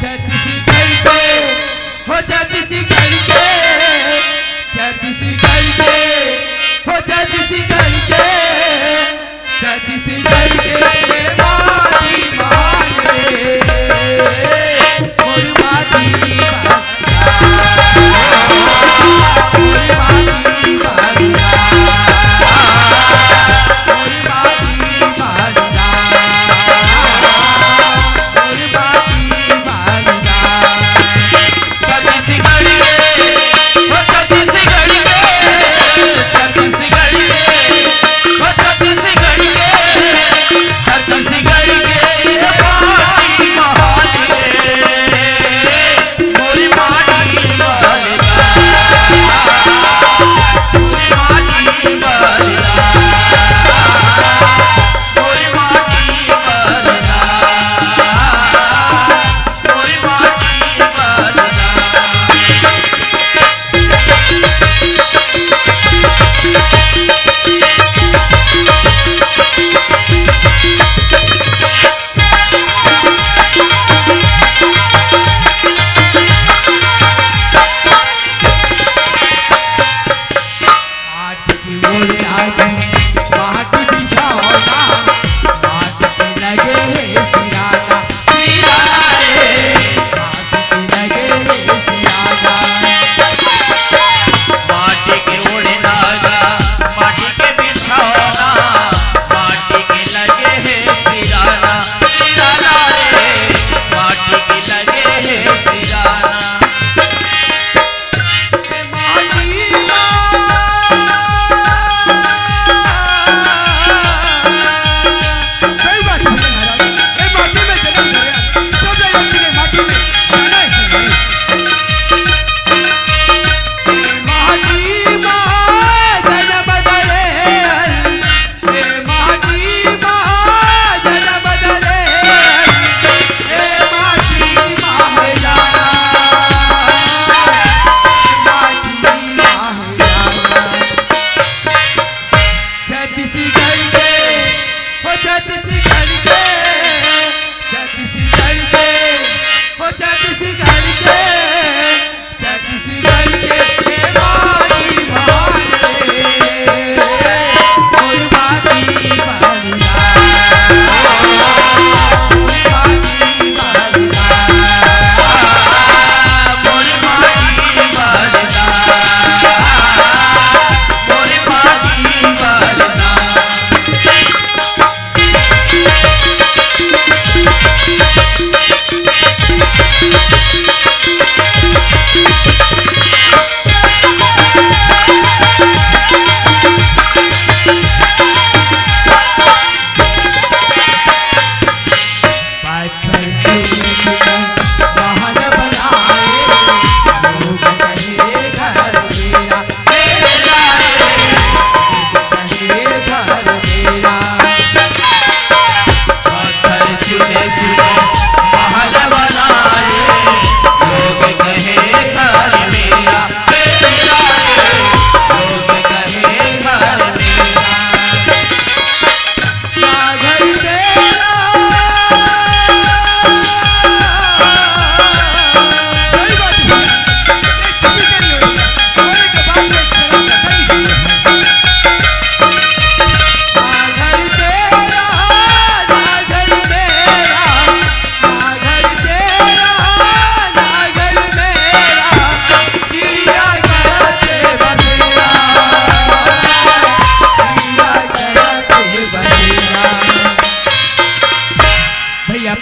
छत्तीसगढ़ के हो छत्तीसगढ़ के छत्तीसगढ़ के हो छत्तीसगढ़ के छत्तीसगढ़ के माटी महान रे मोर माटी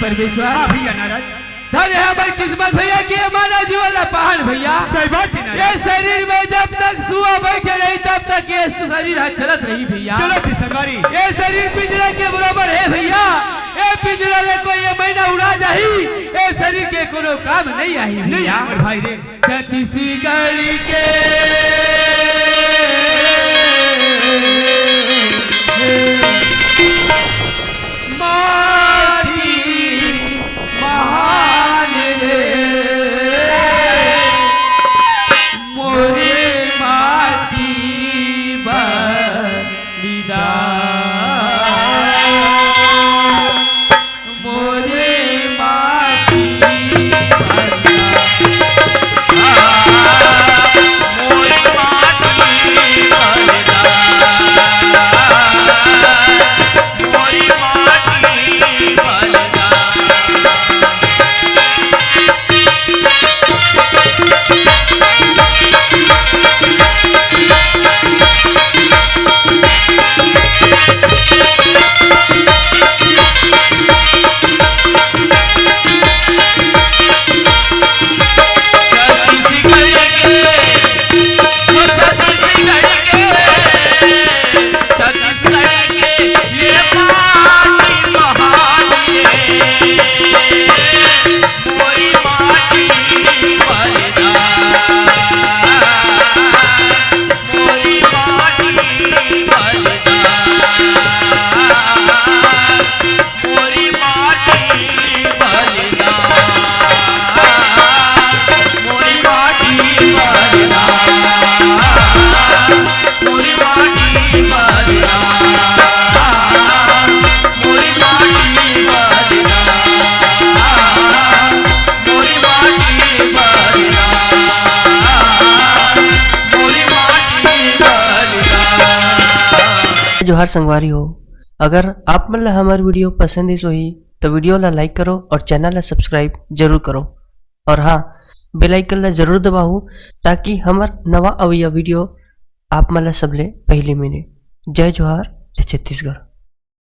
परमेश्वर। हाँ भैया नाराज धन्य है हमारी किस्मत भैया कि हमारा जीवन पहाड़ भैया सही बात है। ये शरीर में जब तक सुआ बैठे रही तब तक ये शरीर चलत रही भैया, चलत थी संगारी। ये शरीर पिंजरे के बराबर है भैया, ये पिंजरा ले कोई ये महीना उड़ा जाही, ये शरीर के कोनो काम नहीं आई भैया। भाई रे छत्तीसगढ़ के जोहार संगवारी हो। अगर आप मन ला हमार वीडियो पसंद इस होही तो वीडियो ला लाइक करो और चैनल ला सब्सक्राइब जरूर करो। और हाँ, बेल आइकन ला जरूर दबाओ ताकि हमार नवा अवैया वीडियो आप मन ला सबले पहले मिले। जय जोहार, जय छत्तीसगढ़।